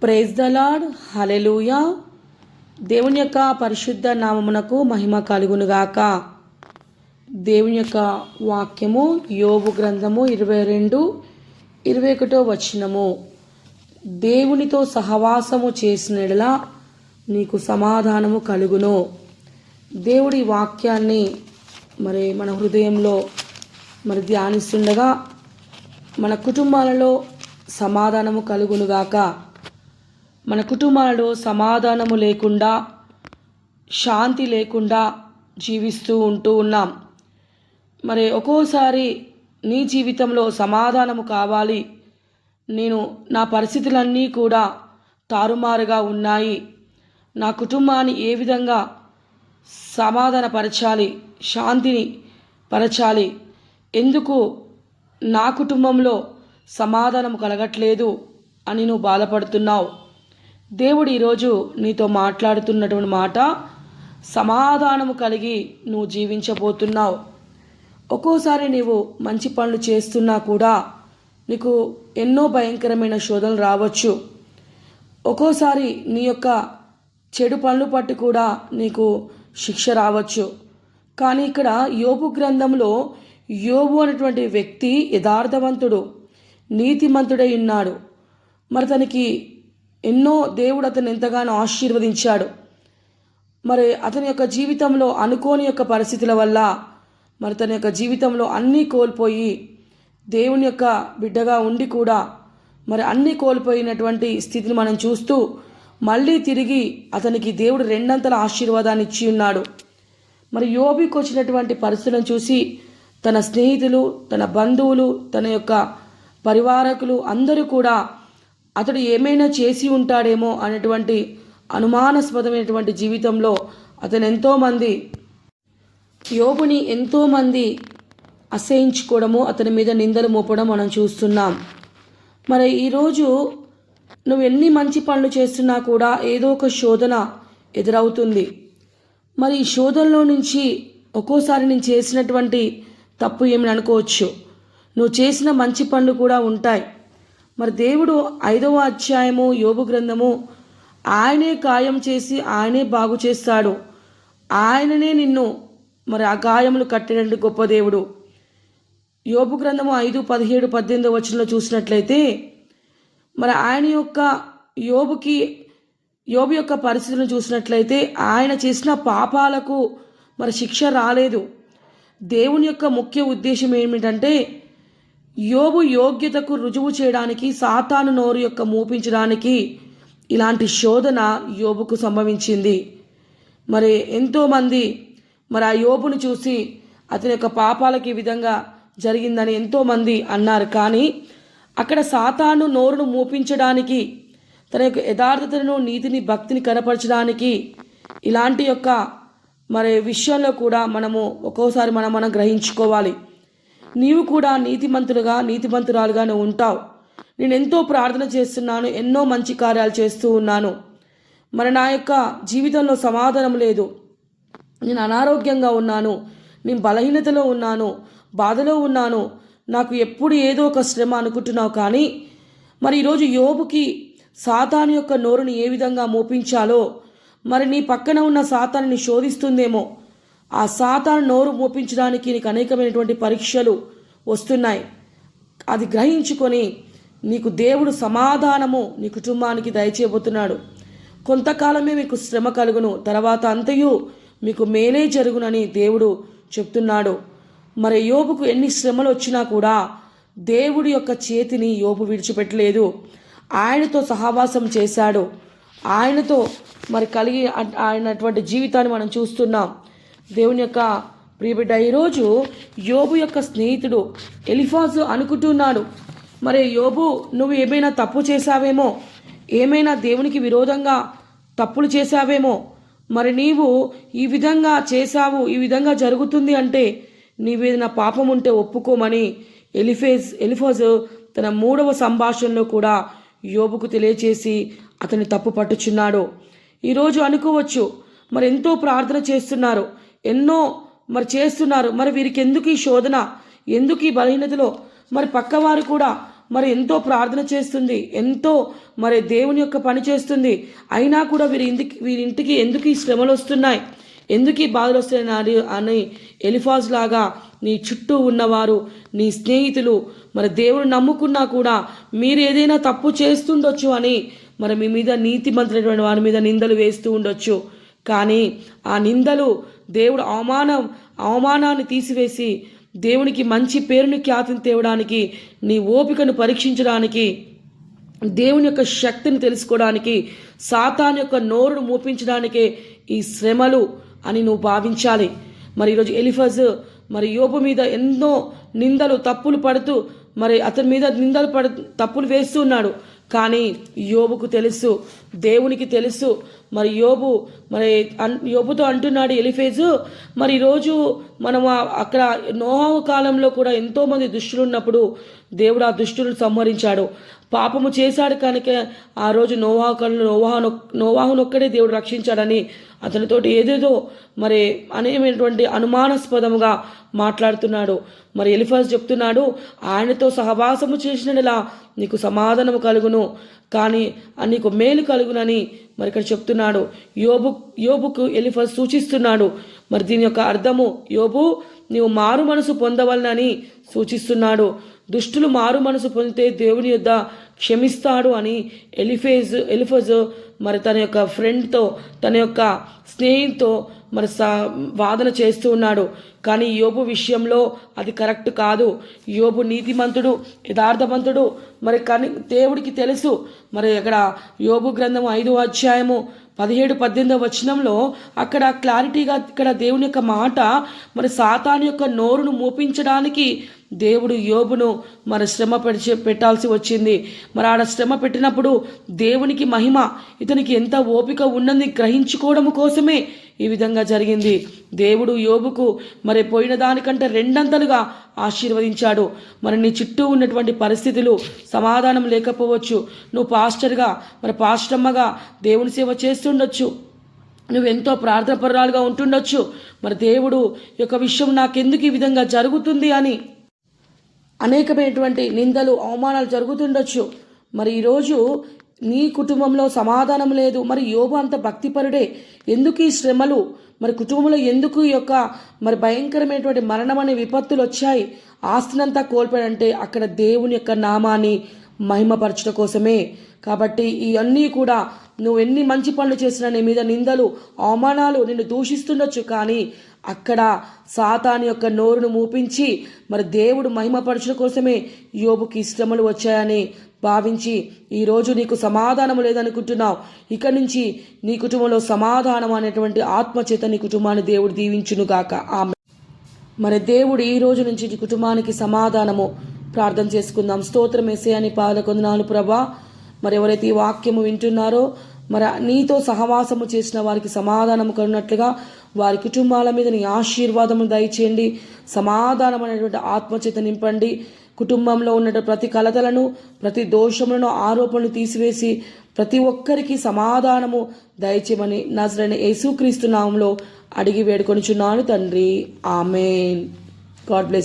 Praise the lord. హల్లెలూయా. దేవుని యొక్క పరిశుద్ధ నామమునకు మహిమ కలుగునుగాక. దేవుని యొక్క వాక్యము యోబు గ్రంథము 22:21 వచనము. దేవునితో సహవాసము చేసినడలా నీకు సమాధానము కలుగును. దేవుడి వాక్యాన్ని మన హృదయంలో ధ్యానిస్తుండగా మన కుటుంబాలలో సమాధానము కలుగునుగాక. మన కుటుంబాలలో సమాధానము లేకుండా, శాంతి లేకుండా జీవిస్తూ ఉన్నాం. ఒక్కోసారి నీ జీవితంలో సమాధానము కావాలి. నా పరిస్థితులన్నీ కూడా తారుమారుగా ఉన్నాయి. నా కుటుంబాన్ని ఏ విధంగా సమాధానపరచాలి, శాంతిని పరచాలి, ఎందుకు నా కుటుంబంలో సమాధానం కలగట్లేదు అని నువ్వు బాధపడుతున్నావు. దేవుడు ఈరోజు నీతో మాట్లాడుతున్నటువంటి మాట, సమాధానము కలిగి నువ్వు జీవించబోతున్నావు. ఒక్కోసారి నీవు మంచి పనులు చేస్తున్నా కూడా నీకు ఎన్నో భయంకరమైన శోధనలు రావచ్చు. ఒక్కోసారి నీ యొక్క చెడు పనులు పట్టి కూడా నీకు శిక్ష రావచ్చు. కానీ ఇక్కడ యోబు గ్రంథంలో యోబు అనేటువంటి వ్యక్తి యథార్థవంతుడు, నీతిమంతుడై ఉన్నాడు. తనకి దేవుడు అతను ఎంతగానో ఆశీర్వదించాడు. అతని యొక్క జీవితంలో అనుకోని యొక్క పరిస్థితుల వల్ల తన యొక్క జీవితంలో అన్నీ కోల్పోయి, దేవుని యొక్క బిడ్డగా ఉండి కూడా అన్నీ కోల్పోయినటువంటి స్థితిని మనం చూస్తూ మళ్ళీ తిరిగి అతనికి దేవుడు రెండంతల ఆశీర్వాదాన్ని ఇచ్చి ఉన్నాడు. యోబుకి వచ్చినటువంటి పరిస్థితులను చూసి తన స్నేహితులు, తన బంధువులు, తన యొక్క పరివారకులు అందరూ కూడా అతడు ఏమైనా చేసి ఉంటాడేమో అనేటువంటి అనుమానాస్పదమైనటువంటి జీవితంలో యోబుని ఎంతోమంది అసహించుకోవడము, అతని మీద నిందలు మోపడం మనం చూస్తున్నాం. ఈరోజు నువ్వు ఎన్ని మంచి పనులు చేస్తున్నా కూడా ఏదో ఒక శోధన ఎదురవుతుంది. ఈ శోధనలో నుంచి ఒక్కోసారి నేను చేసినటువంటి తప్పు ఏమని అనుకోవచ్చు, నువ్వు చేసిన మంచి పనులు కూడా ఉంటాయి. దేవుడు 5వ అధ్యాయము యోబు గ్రంథము, ఆయనే గాయం చేసి ఆయనే బాగు చేస్తాడు, ఆయననే నిన్ను ఆ గాయములు కట్టినటువంటి గొప్ప దేవుడు. యోబు గ్రంథము 5:17-18 వచనంలో చూసినట్లయితే ఆయన యొక్క యోబు యొక్క పరిస్థితులను చూసినట్లయితే ఆయన చేసిన పాపాలకు శిక్ష రాలేదు. దేవుని యొక్క ముఖ్య ఉద్దేశం ఏమిటంటే యోబు యోగ్యతకు రుజువు చేయడానికి, సాతాను నోరు యొక్క మూపించడానికి ఇలాంటి శోధన యోబుకు సంభవించింది. ఎంతోమంది ఆ యోబును చూసి అతని యొక్క పాపాలకి ఈ విధంగా జరిగిందని ఎంతోమంది అన్నారు. కానీ అక్కడ సాతాను నోరును మూపించడానికి, తన యొక్క యథార్థతను, నీతిని, భక్తిని కనపరచడానికి ఇలాంటి యొక్క విషయంలో కూడా ఒక్కోసారి మనం గ్రహించుకోవాలి. నీవు కూడా నీతిమంతురాలుగా నువ్వు ఉంటావు. నేను ఎంతో ప్రార్థన చేస్తున్నాను, ఎన్నో మంచి కార్యాలు చేస్తూ ఉన్నాను, నా యొక్క జీవితంలో సమాధానం లేదు, నేను అనారోగ్యంగా ఉన్నాను, నేను బలహీనతలో ఉన్నాను, బాధలో ఉన్నాను, నాకు ఎప్పుడు ఏదో ఒక శ్రమ అనుకుంటున్నావు. కానీ ఈరోజు యోబుకి సాతాను యొక్క నోరుని ఏ విధంగా మోపించాలో, నీ పక్కన ఉన్న సాతానుని శోధిస్తుందేమో, ఆ సాతాను నోరు మోపించడానికి నీకు అనేకమైనటువంటి పరీక్షలు వస్తున్నాయి. అది గ్రహించుకొని నీకు దేవుడు సమాధానము నీ కుటుంబానికి దయచేయబోతున్నాడు. కొంతకాలమే మీకు శ్రమ కలుగును, తర్వాత అంతయు మీకు మేలే జరుగునని దేవుడు చెప్తున్నాడు. యోబుకు ఎన్ని శ్రమలు వచ్చినా కూడా దేవుడి యొక్క చేతిని యోబు విడిచిపెట్టలేదు. ఆయనతో సహవాసం చేశాడు. ఆయనతో కలిగి ఆయనటువంటి జీవితాన్ని మనం చూస్తున్నాం. దేవుని యొక్క ప్రియబిడ్డ, ఈరోజు యోబు యొక్క స్నేహితుడు ఎలీఫజు అనుకుంటున్నాడు, యోబు నువ్వు ఏమైనా తప్పు చేశావేమో, ఏమైనా దేవునికి విరోధంగా తప్పులు చేశావేమో, నీవు ఈ విధంగా చేశావు, ఈ విధంగా జరుగుతుంది అంటే నీవేదైనా పాపం ఉంటే ఒప్పుకోమని ఎలీఫజు తన 3వ సంభాషణలో కూడా యోబుకు తెలియచేసి అతని తప్పు పట్టుచున్నాడు. ఈరోజు అనుకోవచ్చు, ఎంతో ప్రార్థన చేస్తున్నారు, ఎన్నో చేస్తున్నారు, వీరికి ఎందుకు ఈ శోధన, ఎందుకు ఈ బలహీనతలో పక్కవారు కూడా మరి ఎంతో ప్రార్థన చేస్తుంది, ఎంతో మరి దేవుని యొక్క పని చేస్తుంది. అయినా కూడా వీరింటికి ఎందుకు ఈ శ్రమలు వస్తున్నాయి, ఎందుకు ఈ బాధలు వస్తున్నాయి అని ఎలిఫాజ్ లాగా నీ చుట్టూ ఉన్నవారు, నీ స్నేహితులు మరి దేవుని నమ్ముకున్నా కూడా మీరు ఏదైనా తప్పు చేస్తుండొచ్చు అని మరి మీ మీద నీతిమంతులైనటువంటి వారి మీద నిందలు వేస్తూ ఉండొచ్చు. కానీ ఆ నిందలు దేవుడు అవమానాన్ని తీసివేసి దేవునికి మంచి పేరుని ఖ్యాతిని తేవడానికి, నీ ఓపికను పరీక్షించడానికి, దేవుని యొక్క శక్తిని తెలుసుకోవడానికి, సాతాను యొక్క నోరును మూపించడానికే ఈ శ్రమలు అని నువ్వు భావించాలి. మరి ఈరోజు ఎలిఫజ్ మరి యోబు మీద ఎన్నో నిందలు తప్పులు పడుతూ మరి అతని మీద తప్పులు వేస్తూ ఉన్నాడు. కానీ యోబుకు తెలుసు, దేవునికి తెలుసు. మరి యోబుతో అంటున్నాడు ఎలిఫేజు, మరి ఈరోజు మనం అక్కడ నోహావు కాలంలో కూడా ఎంతోమంది దుష్టులు ఉన్నప్పుడు దేవుడు ఆ దుష్టులను సంహరించాడు. పాపము చేశాడు కనుక ఆ రోజు నోవాహునొక్కడే దేవుడు రక్షించాడని అతనితోటి ఏదేదో మరి అనేటువంటి అనుమానాస్పదముగా మాట్లాడుతున్నాడు. మరి ఎలిఫజ్ చెప్తున్నాడు, ఆయనతో సహవాసము చేసినలా నీకు సమాధానము కలుగును, కానీ నీకు మేలు కలుగునని మరి ఇక్కడ చెప్తున్నాడు. యోబుకు ఎలిఫజ్ సూచిస్తున్నాడు. మరి దీని యొక్క అర్థము, యోబు నీవు మారు మనసు పొందవలనని సూచిస్తున్నాడు. దుష్టులు మారు మనసు పొందితే దేవుని యొద్ద క్షమిస్తాడు అని ఎలిఫజ్ మరి తన యొక్క ఫ్రెండ్తో, తన యొక్క స్నేహితుతో మరి వాదన చేస్తూ ఉన్నాడు. కానీ యోబు విషయంలో అది కరెక్ట్ కాదు. యోబు నీతిమంతుడు, యథార్థవంతుడు. మరి కానీ దేవుడికి తెలుసు. మరి అక్కడ యోబు గ్రంథము 5వ అధ్యాయము 17-18 వచనంలో అక్కడ క్లారిటీగా ఇక్కడ దేవుని యొక్క మాట మరి సాతాను యొక్క నోరును మూపించడానికి దేవుడు యోబును మరి శ్రమ పెట్టాల్సి వచ్చింది. మరి ఆడ శ్రమ పెట్టినప్పుడు దేవునికి మహిమ, ఇతనికి ఎంత ఓపిక ఉన్నది గ్రహించుకోవడం కోసమే ఈ విధంగా జరిగింది. దేవుడు యోబుకు మరి పోయిన దానికంటే 2 ఆశీర్వదించాడు. మరి నీ చుట్టూ ఉన్నటువంటి పరిస్థితులు సమాధానం లేకపోవచ్చు. నువ్వు పాస్టర్గా మరి పాస్టమ్మగా దేవుని సేవ చేస్తుండొచ్చు, నువ్వెంతో ప్రార్థనపరురాలుగా ఉంటుండొచ్చు. మరి దేవుడు యొక్క విషయం నాకెందుకు ఈ విధంగా జరుగుతుంది అని అనేకమైనటువంటి నిందలు, అవమానాలు జరుగుతుండొచ్చు. మరి ఈరోజు నీ కుటుంబంలో సమాధానం లేదు. మరి యోబు అంత భక్తిపరుడే, ఎందుకు ఈ శ్రమలు, మరి కుటుంబంలో ఎందుకు ఈ యొక్క మరి భయంకరమైనటువంటి మరణం అనే విపత్తులు వచ్చాయి, ఆస్తినంతా కోల్పోయాడంటే అక్కడ దేవుని యొక్క నామాన్ని మహిమపరచడం కోసమే. కాబట్టి ఇవన్నీ కూడా నువ్వు ఎన్ని మంచి పనులు చేసినా నీ మీద నిందలు, అవమానాలు నిన్ను దూషిస్తుండొచ్చు. కానీ అక్కడ సాతాను యొక్క నోరును మూపించి మరి దేవుడు మహిమపరచడం కోసమే యోబుకి శ్రమలు వచ్చాయని భావించి ఈరోజు నీకు సమాధానం లేదనుకుంటున్నావు. ఇక్కడి నుంచి నీ కుటుంబంలో సమాధానం అనేటువంటి ఆత్మచేత నీ కుటుంబాన్ని దేవుడు దీవించునుగాక. ఆమె. మరి దేవుడు ఈ రోజు నుంచి నీ కుటుంబానికి సమాధానము ప్రార్థన చేసుకుందాం. స్తోత్రం యేసయ్యా, పాదకొందనాలు ప్రభా. మరి ఎవరైతే ఈ వాక్యము వింటున్నారో మరి నీతో సహవాసము చేసిన వారికి సమాధానము కలుగునట్లుగా వారి కుటుంబాల మీద నీ ఆశీర్వాదము దయచేయండి. సమాధానం అనేటువంటి ఆత్మచేత నింపండి. కుటుంబంలో ఉన్న ప్రతి కలతలను, ప్రతి దోషములను, ఆరోపణలు తీసివేసి ప్రతి ఒక్కరికి సమాధానము దయచేయమని నజరేయుడైన యేసుక్రీస్తు నామములో అడిగి వేడుకొనుచున్నాను తండ్రి. ఆమేన్. God bless.